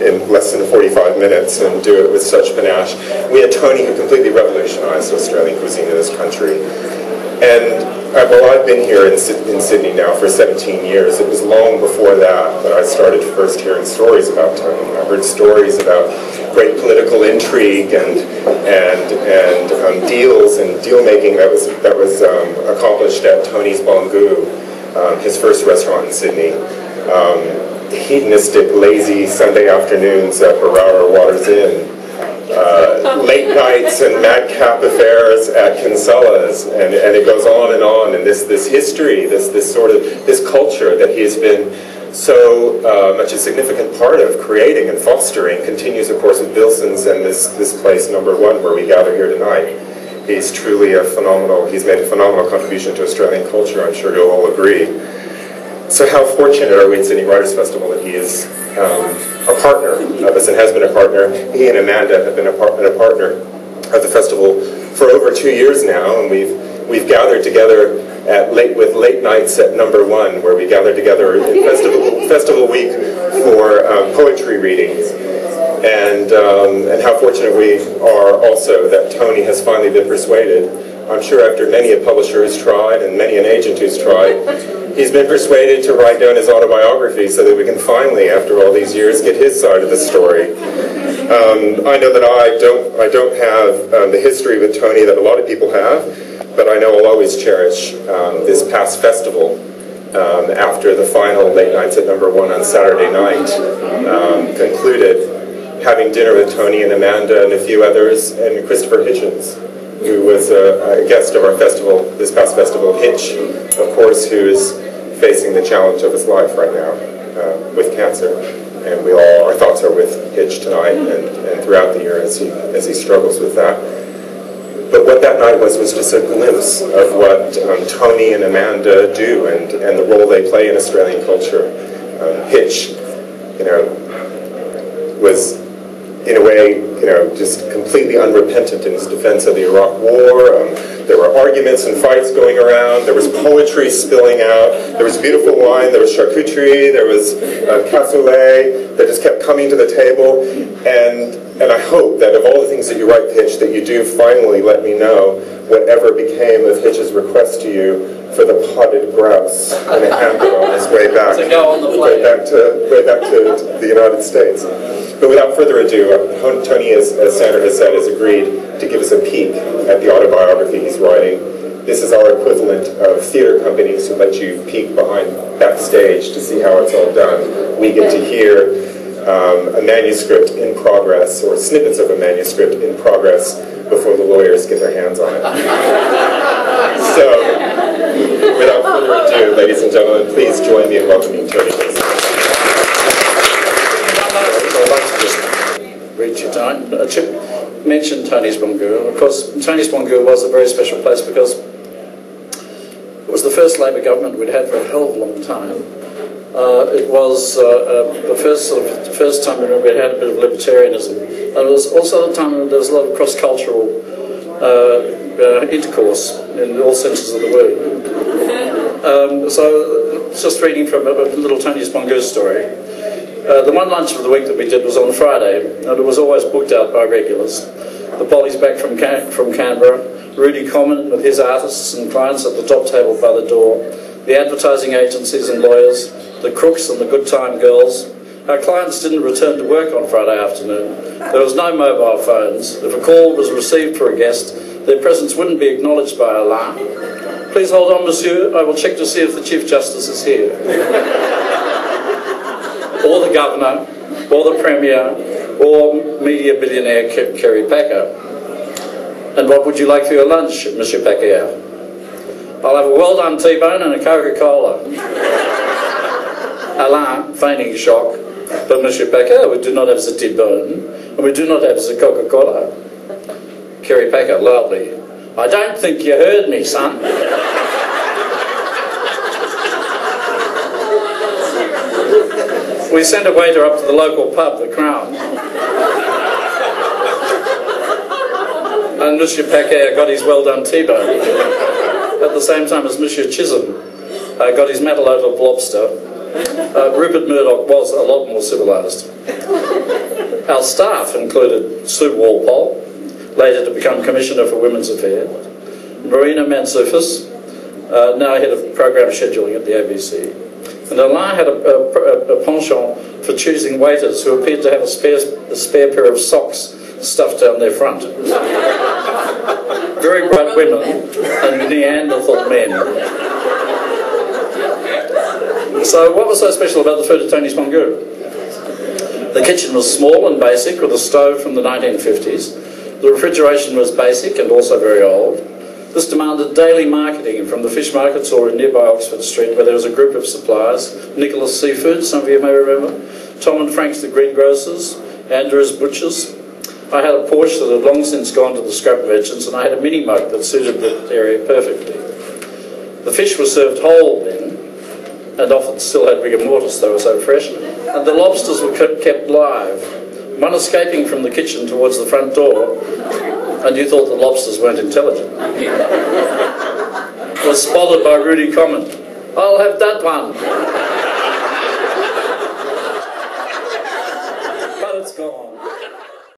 in less than 45 minutes and do it with such panache. We had Tony, who completely revolutionized Australian cuisine in this country. And well, I've been here in Sydney now for 17 years. It was long before that I started first hearing stories about Tony. I heard stories about great political intrigue and deals and deal making that was accomplished at Tony's Bongoo, his first restaurant in Sydney. Hedonistic, lazy Sunday afternoons at Barara Waters Inn. Late nights and madcap affairs at Kinsella's, and it goes on, and this history, this culture that he's been so much a significant part of creating and fostering continues, of course, with Bilson's and this place, number 1, where we gather here tonight. He's truly he's made a phenomenal contribution to Australian culture, I'm sure you'll all agree. So how fortunate are we at Sydney Writers' Festival that he is a partner of us and has been a partner. He and Amanda have been a partner of the festival for over 2 years now, and we've gathered together with late nights at number 1, where we gather together in festival week for poetry readings. And how fortunate we are also that Tony has finally been persuaded. I'm sure after many a publisher has tried and many an agent who's tried, he's been persuaded to write down his autobiography so that we can finally, after all these years, get his side of the story. I know that I don't have the history with Tony that a lot of people have, but I know I'll always cherish this past festival after the final late nights at number 1 on Saturday night concluded, having dinner with Tony and Amanda and a few others, and Christopher Hitchens, who was a guest of our festival, this past festival. Hitch, of course, who is facing the challenge of his life right now with cancer. And our thoughts are with Hitch tonight and throughout the year as he struggles with that. But what that night was just a glimpse of what Tony and Amanda do and the role they play in Australian culture. Hitch, was in a way, just completely unrepentant in his defense of the Iraq War. There were arguments and fights going around. There was poetry spilling out. There was beautiful wine. There was charcuterie. There was cassoulet that just kept coming to the table. And I hope that of all the things that you write, Hitch, that you do finally let me know whatever became of Hitch's request to you for the potted grouse and a hamper on his way back, way back to the United States. But without further ado, Tony, as Sandra has said, has agreed to give us a peek at the autobiography he's writing. This is our equivalent of theater companies who let you peek behind Backstage to see how it's all done. We get to hear a manuscript in progress, or snippets of a manuscript in progress, before the lawyers get their hands on it. So, without further ado, ladies and gentlemen, please join me in welcoming Tony Bilson. I'd like to just read you tonight. Chip mentioned Tony's Bongoo. Of course, Tony's Bongoo was a very special place because it was the first Labor government we'd had for a hell of a long time. It was the first time we'd had a bit of libertarianism. And it was also the time when there was a lot of cross-cultural intercourse in all senses of the word. So, just reading from a little Tony's Bongoo story. The one lunch of the week that we did was on Friday, and it was always booked out by regulars. The Polly's back from Canberra, Rudy Common with his artists and clients at the top table by the door, the advertising agencies and lawyers, the crooks and the good time girls. Our clients didn't return to work on Friday afternoon. There was no mobile phones. If a call was received for a guest, their presence wouldn't be acknowledged by Allah. Please hold on, monsieur. I will check to see if the Chief Justice is here. Or the Governor, or the Premier, or media billionaire Kerry Packer. And what would you like for your lunch, Monsieur Packer? I'll have a well-done T-bone and a Coca-Cola. Alain, feigning shock. But Monsieur Packer, we do not have the T-bone, and we do not have the Coca-Cola. Kerry Packer, loudly. I don't think you heard me, son. We sent a waiter up to the local pub, the Crown. And Monsieur Packer got his well-done T-bone. At the same time as Monsieur Chisholm got his Matalote lobster. Rupert Murdoch was a lot more civilised. Our staff included Sue Walpole, later to become Commissioner for Women's Affairs, Marina Mansoufis, now head of programme scheduling at the ABC, and Alain had a penchant for choosing waiters who appeared to have a spare pair of socks stuffed down their front. Very bright women and Neanderthal men. So what was so special about the food at Tony's Mongoose? The kitchen was small and basic, with a stove from the 1950s. The refrigeration was basic and also very old. This demanded daily marketing from the fish market store in nearby Oxford Street, where there was a group of suppliers: Nicholas Seafood, some of you may remember, Tom and Frank's the greengrocers, Andrew's Butchers. I had a Porsche that had long since gone to the scrap merchants, and I had a mini mug that suited the area perfectly. The fish was served whole then, and often still had rigor mortis, they were so fresh, and the lobsters were kept live, one escaping from the kitchen towards the front door, and you thought the lobsters weren't intelligent. Was spotted by Rudy Common. "I'll have that one."